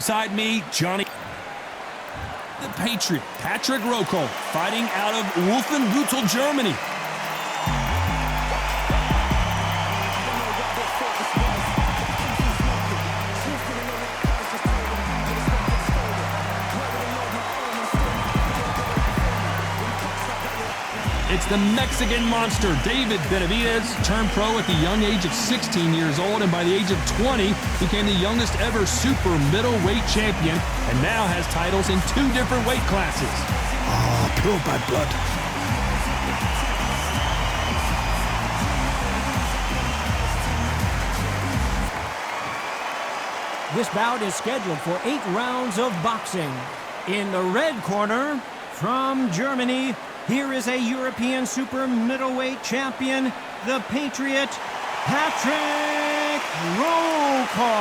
beside me, Johnny the Patriot, Patrick Rocco, fighting out of Wolfenbüttel, Germany. It's the Mexican monster, David Benavidez, turned pro at the young age of 16 years old, and by the age of 20, became the youngest ever super middleweight champion, and now has titles in 2 different weight classes. Oh, pure bad blood. This bout is scheduled for 8 rounds of boxing. In the red corner, from Germany, here is a European super middleweight champion, the Patriot, Patrick Rocco.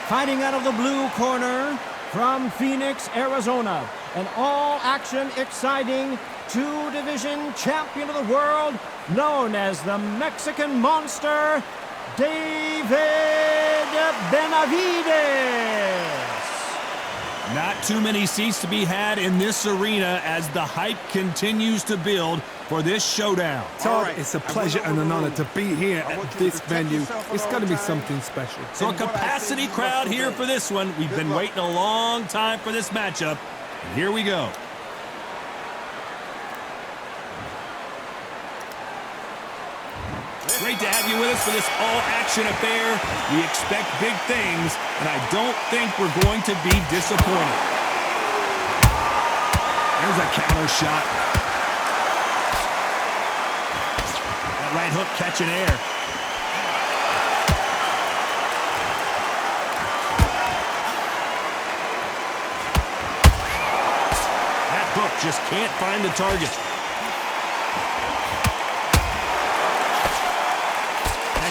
Fighting out of the blue corner, from Phoenix, Arizona, an all-action, exciting 2-division champion of the world, known as the Mexican Monster, David Benavidez. Not too many seats to be had in this arena as the hype continues to build for this showdown. Todd, it's a pleasure and an honor to be here at this venue. It's going to be something special. So a capacity crowd here for this one. We've been waiting a long time for this matchup. And here we go. Great to have you with us for this all-action affair. We expect big things, and I don't think we're going to be disappointed. There's a counter shot. That right hook catching air. That hook just can't find the target.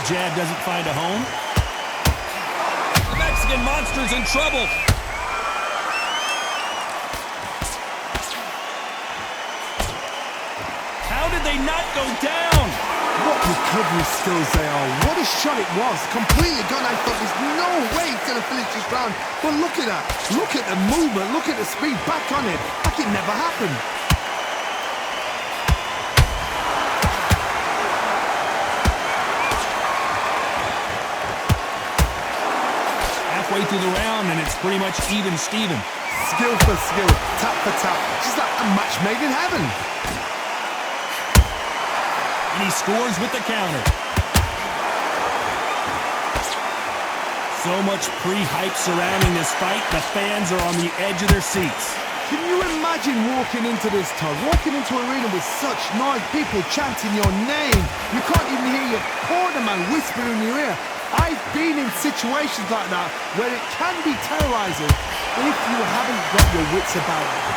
Jab doesn't find a home. The Mexican Monster's in trouble. How did they not go down? What recovery skills they are. What a shot it was. Completely gone. I thought there's no way he's going to finish this round. But look at that. Look at the movement. Look at the speed. Back on it. Like it never happened. Halfway through the round, and it's pretty much even Steven. Skill for skill, tap for tap. Just like a match made in heaven. And he scores with the counter. So much pre-hype surrounding this fight, the fans are on the edge of their seats. Can you imagine walking into this, Todd? Walking into an arena with such noise, people chanting your name. You can't even hear your cornerman whispering in your ear. I've been in situations like that where it can be terrorizing if you haven't got your wits about it.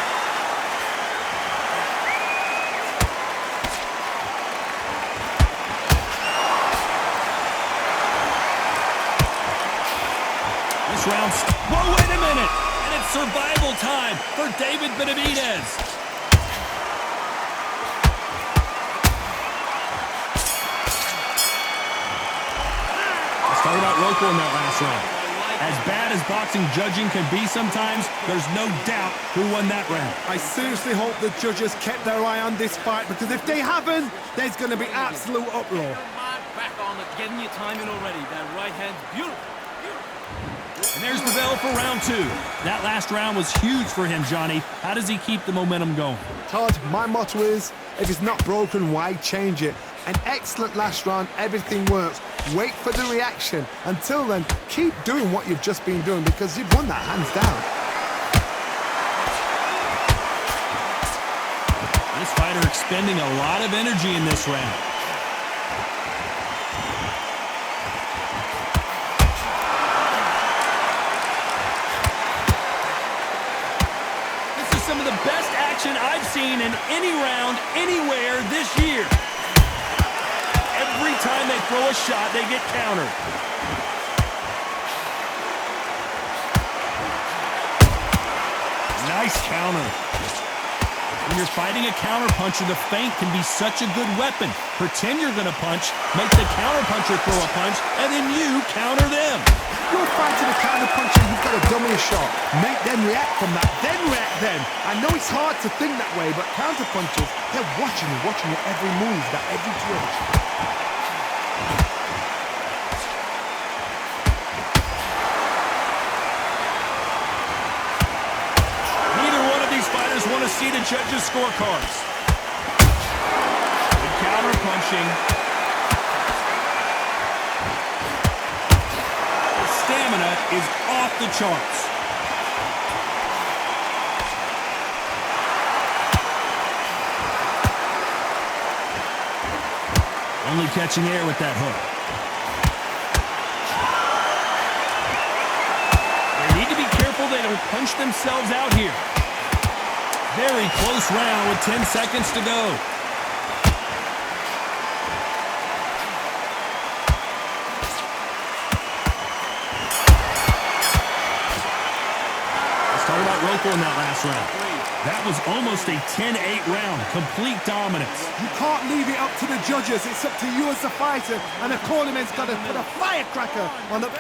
This round's... Whoa, wait a minute! And it's survival time for David Benavidez. Talk about Rocco in that last round. As bad as boxing judging can be sometimes, there's no doubt who won that round. I seriously hope the judges kept their eye on this fight, because if they haven't, there's going to be absolute uproar. Back on it, getting your timing already. That right hand's beautiful. And there's the bell for round 2. That last round was huge for him, Johnny. How does he keep the momentum going? Todd, my motto is, if it's not broken, why change it? An excellent last round, everything works. Wait for the reaction. Until then, keep doing what you've just been doing, because you've won that hands down. This fighter expending a lot of energy in this round. This is some of the best action I've seen in any round, anywhere this year. Every time they throw a shot, they get countered. Nice counter. When you're fighting a counterpuncher, the feint can be such a good weapon. Pretend you're going to punch, make the counterpuncher throw a punch, and then you counter them. You're fighting a counterpuncher, you've got to a shot, make them react from that, then react then. I know it's hard to think that way, but counter-punchers, they're watching your every move, that every twitch. Neither one of these fighters want to see the judges' scorecards. Good counter-punching. Stamina is off the charts. Only catching air with that hook. They need to be careful they don't punch themselves out here. Very close round with 10 seconds to go. Talk about Roco in that last round. That was almost a 10-8 round. Complete dominance. You can't leave it up to the judges. It's up to you as a fighter, and the cornerman's got to put a firecracker on the...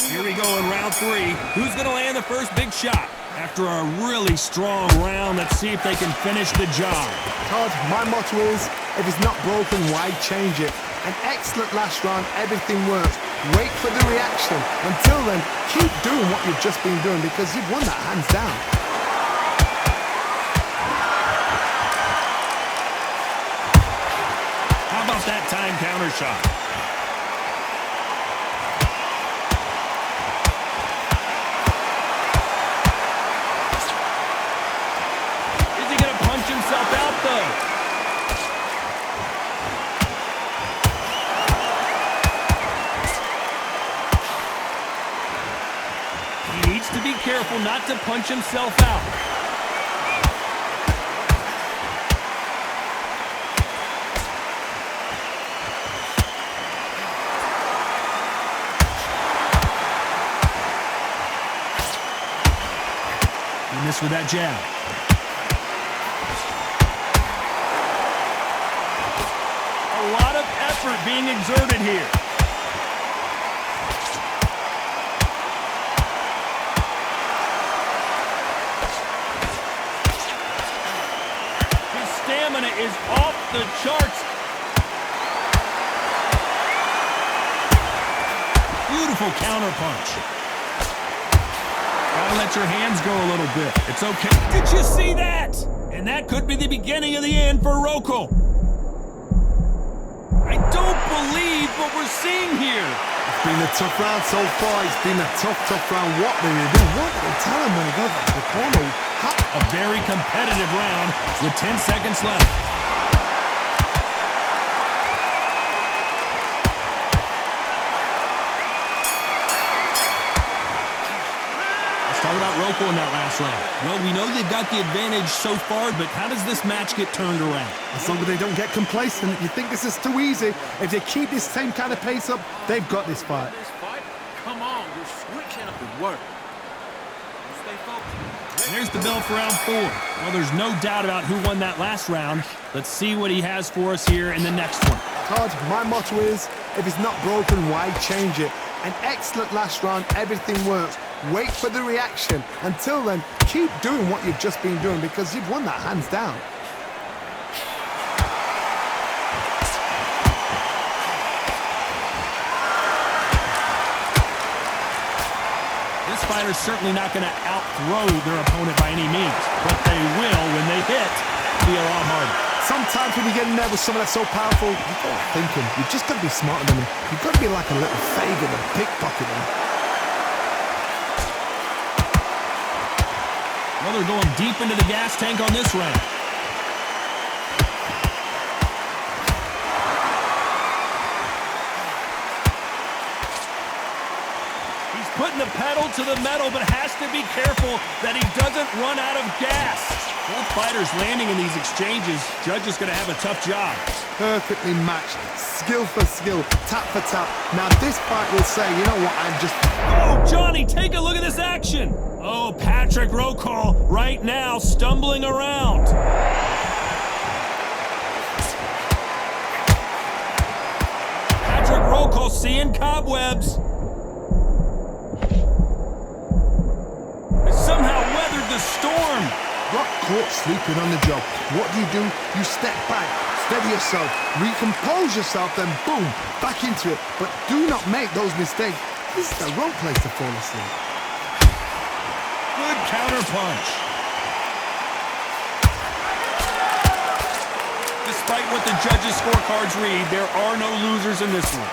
Here we go in round 3. Who's going to land the first big shot? After a really strong round, let's see if they can finish the job. Todd, my motto is, if it's not broken, why change it? An excellent last round, everything works. Wait for the reaction. Until then, keep doing what you've just been doing because you've won that hands down. How about that time counter shot? Is he going to punch himself out, though? To be careful not to punch himself out. He missed with that jab. A lot of effort being exerted here. Stamina is off the charts. Beautiful counter punch. Gotta let your hands go a little bit. It's okay. Did you see that? And that could be the beginning of the end for Roco. I don't believe what we're seeing here. It's been a tough round so far. It's been a tough round. What do you do? What do you tell him when he goes back to the corner? A very competitive round with 10 seconds left. Let's talk about Roco in that last round. Well, we know they've got the advantage so far, but how does this match get turned around? As long as they don't get complacent, you think this is too easy. If they keep this same kind of pace up, they've got this fight. Come on, you're switching up the work. Stay focused. And there's the bell for round 4. Well, there's no doubt about who won that last round. Let's see what he has for us here in the next one. Todd, my motto is, if it's not broken, why change it? An excellent last round, everything works. Wait for the reaction. Until then, keep doing what you've just been doing because you've won that hands down. This fighter's certainly not going to out-throw their opponent by any means, but they will when they hit. Be a lot harder. Sometimes when you get in there with someone that's so powerful, you've got to think him. You've just got to be smarter than him. You've got to be like a little faggot and pickpocket him. Well, they're going deep into the gas tank on this round. Putting the pedal to the metal, but has to be careful that he doesn't run out of gas. Both fighters landing in these exchanges. Judge is going to have a tough job. Perfectly matched. Skill for skill. Tap for tap. Now this fight will say, you know what, I'm just... Oh, Johnny, take a look at this action. Oh, Patrick Roco right now stumbling around. Patrick Roco seeing cobwebs. sleeping on the job. What do? You step back, steady yourself, recompose yourself, then boom, back into it. But do not make those mistakes. This is the wrong place to fall asleep. Good counter punch. Despite what the judges' scorecards read, there are no losers in this one.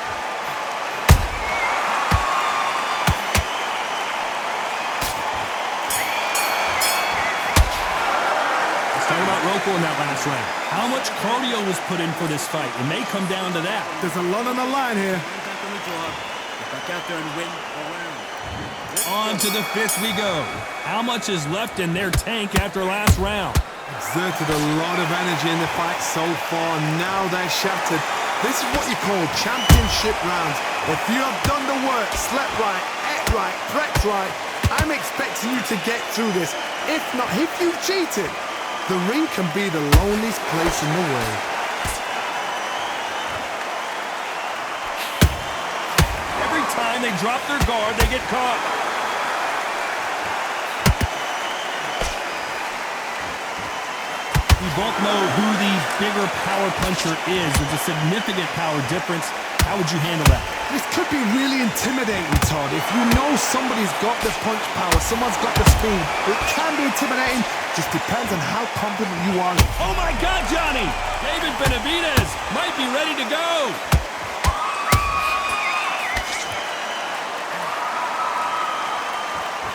Let's talk about Roco in that last round. How much cardio was put in for this fight? It may come down to that. There's a lot on the line here. Get back out there and win a round. On to the fifth we go. How much is left in their tank after last round? Exerted a lot of energy in the fight so far. Now they're shattered. This is what you call championship rounds. If you have done the work, slept right, ate right, prepped right, I'm expecting you to get through this. If not, if you've cheated, the ring can be the loneliest place in the world. Every time they drop their guard, they get caught. We both know who the bigger power puncher is. There's a significant power difference. How would you handle that? This could be really intimidating, Todd. If you know somebody's got the punch power, someone's got the speed, it can be intimidating. Just depends on how confident you are. Oh my God, Johnny! David Benavidez might be ready to go.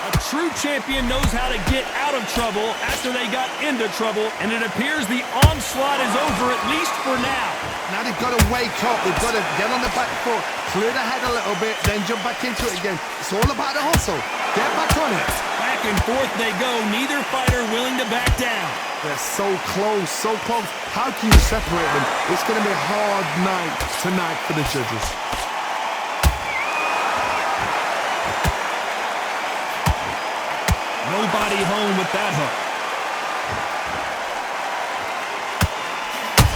A true champion knows how to get out of trouble after they got into trouble, and it appears the onslaught is over, at least for now. Now they've got to wake up. They've got to get on the back foot, clear the head a little bit, then jump back into it again. It's all about the hustle. Get back on it. Back and forth they go, neither fighter willing to back down. They're so close, so close. How can you separate them? It's going to be a hard night tonight for the judges. Nobody home with that hook.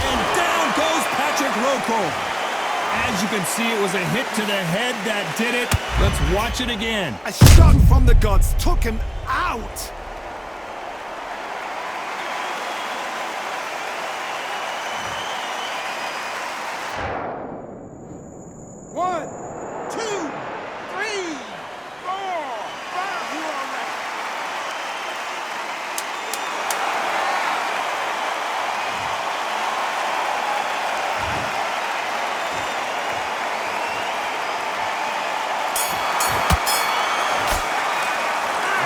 And down goes Patrick Roco. As you can see, it was a hit to the head that did it. Let's watch it again. A shot from the gods took him out. One, two, three, four, five. You all right?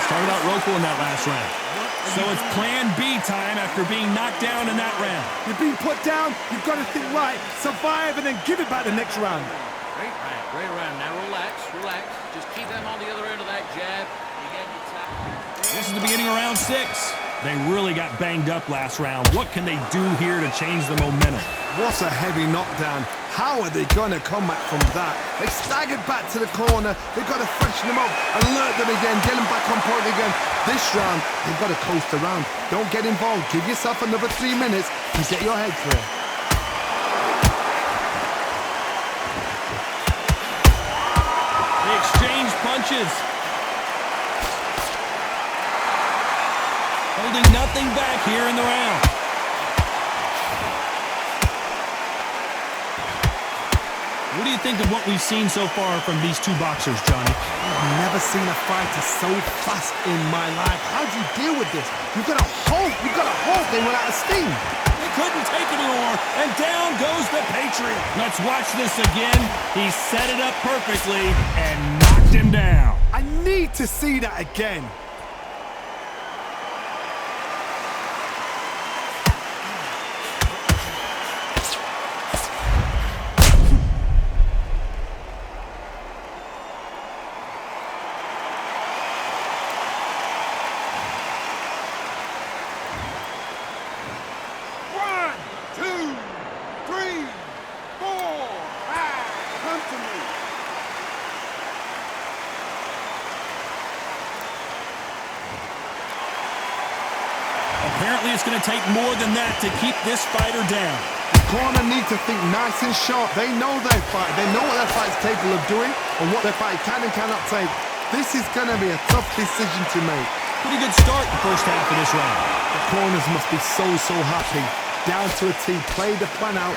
Started out Roco in that last round. So it's plan B time after being knocked down in that round. You've been put down, you've got to think right, survive, and then give it back the next round. Great round. Now relax, relax. Just keep them on the other end of that jab. You got your top. This is the beginning of round 6. They really got banged up last round. What can they do here to change the momentum? What a heavy knockdown. How are they going to come back from that? They staggered back to the corner. They've got to freshen them up, alert them again, get them back on point again. This round, they've got to coast around. Don't get involved. Give yourself another 3 minutes to get your head clear. They exchange punches. Holding nothing back here in the round. What do you think of what we've seen so far from these two boxers, Johnny? I've never seen a fighter so fast in my life. How do you deal with this? You've got to hold. You've got to hold. They went out of steam. They couldn't take it anymore, and down goes the Patriot. Let's watch this again. He set it up perfectly and knocked him down. I need to see that again. Apparently, it's going to take more than that to keep this fighter down. The corner need to think nice and sharp. They know their fight. They know what their fight's capable of doing and what their fight can and cannot take. This is going to be a tough decision to make. Pretty good start the first half of this round. The corners must be so happy. Down to a T, play the plan out.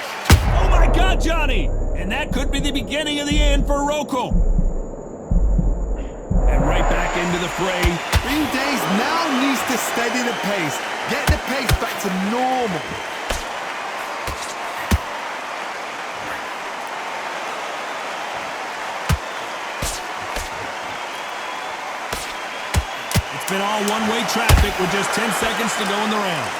Oh my God, Johnny! And that could be the beginning of the end for Rokel. And right back into the fray. Green Days now needs to steady the pace. Get the pace back to normal. It's been all one-way traffic with just 10 seconds to go in the round.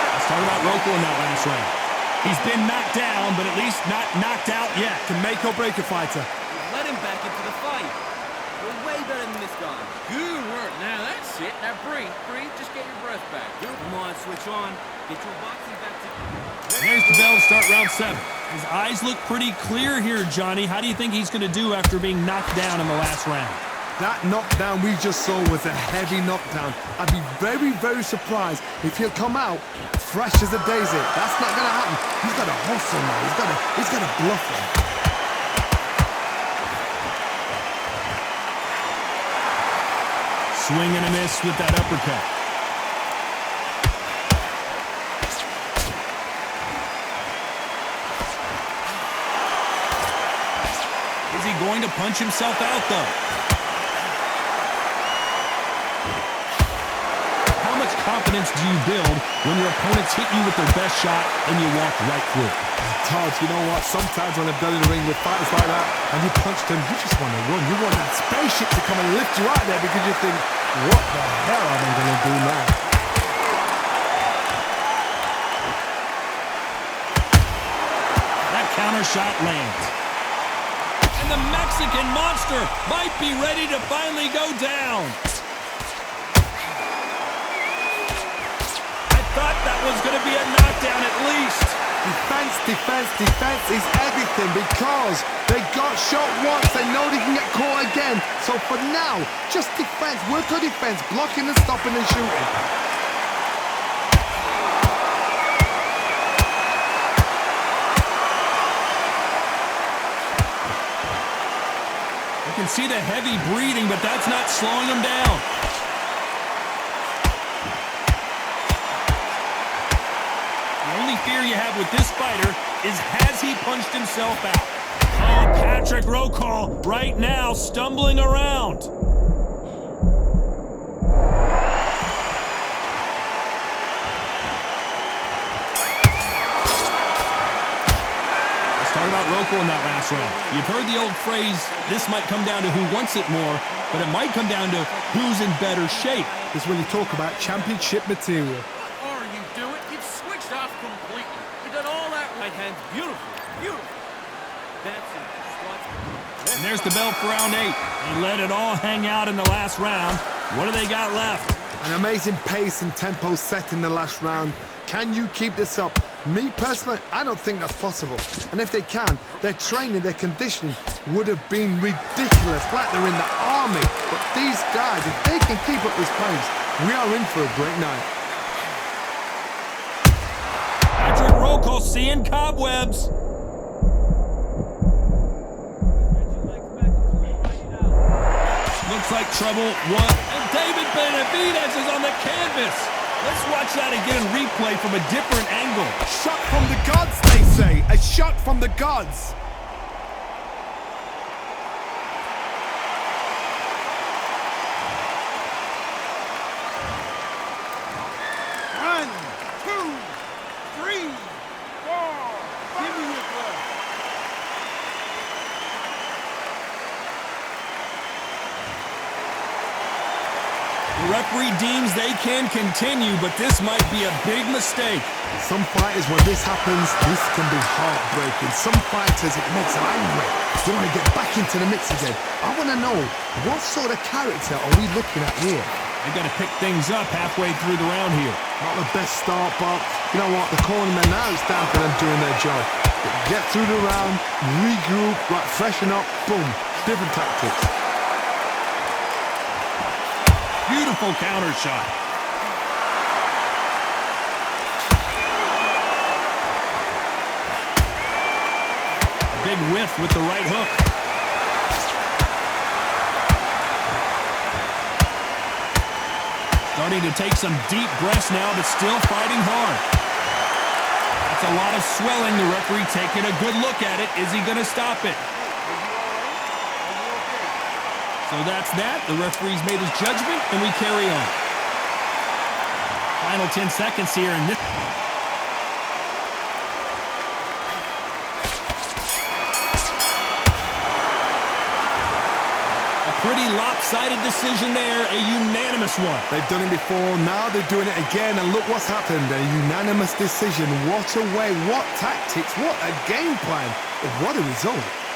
Let's talk about Rokel in that last round. He's been knocked down, but at least not knocked out yet. Can make or break a fighter. Let him back into the fight. You're way better than this guy. Good work. Now that's it. Now breathe. Just get your breath back. Good. Come on, switch on. Get your boxing back to... There's the bell to start round 7. His eyes look pretty clear here, Johnny. How do you think he's going to do after being knocked down in the last round? That knockdown we just saw was a heavy knockdown. I'd be very surprised if he'll come out fresh as a daisy. That's not going to happen. He's got to hustle now. He's got to bluff him. Swing and a miss with that uppercut. Is he going to punch himself out, though? How much confidence do you build when your opponents hit you with their best shot and you walk right through? Todd, you know what? Sometimes when I've done in the ring with fighters like that and you punch them, you just want to run. You want that spaceship to come and lift you out there because you think, what the hell am I going to do now? That counter shot lands. And the Mexican Monster might be ready to finally go down. I thought that was going to be a knockdown at least. Defense is everything because they got shot once. They know they can get caught again. So for now, just defense. Work on defense. Blocking and stopping and shooting. You can see the heavy breathing, but that's not slowing him down. The only fear you have with this fighter is has he punched himself out? Oh, Patrick Rokel right now stumbling around. Let's talk about Rokel in that last round. You've heard the old phrase, this might come down to who wants it more, but it might come down to who's in better shape. It's when you talk about championship material. What are you doing? You've switched off completely. You did all that Right hand, beautiful. That's it. And there's the bell for round 8. They let it all hang out in the last round. What do they got left? An amazing pace and tempo set in the last round. Can you keep this up? Me personally, I don't think that's possible. And if they can, their training, their conditioning would have been ridiculous, like they're in the army. But these guys, if they can keep up this pace, we are in for a great night. Patrick Rokel seeing cobwebs. Looks like trouble. What? And David Benavidez is on the canvas. Let's watch that again in replay from a different angle. Shot from the gods, they say. A shot from the gods. One, two, three, four. Give me your blood. The referee deems they can continue, but this might be a big mistake. Some fighters, when this happens, this can be heartbreaking. Some fighters, it makes them angry. They want to get back into the mix again. I want to know, what sort of character are we looking at here? They got to pick things up halfway through the round here. Not the best start, but you know what? The cornermen now, it's down to them doing their job. Get through the round, regroup, right, freshen up, boom. Different tactics. Beautiful counter shot. big whiff with the right hook. Starting to take some deep breaths now, but still fighting hard. That's a lot of swelling. The referee taking a good look at it. Is he going to stop it? So that's that. The referee's made his judgment, and we carry on. Final 10 seconds here, and this... Pretty lopsided decision there, a unanimous one. They've done it before, now they're doing it again, and look what's happened. A unanimous decision. What a way, what tactics, what a game plan. What a result.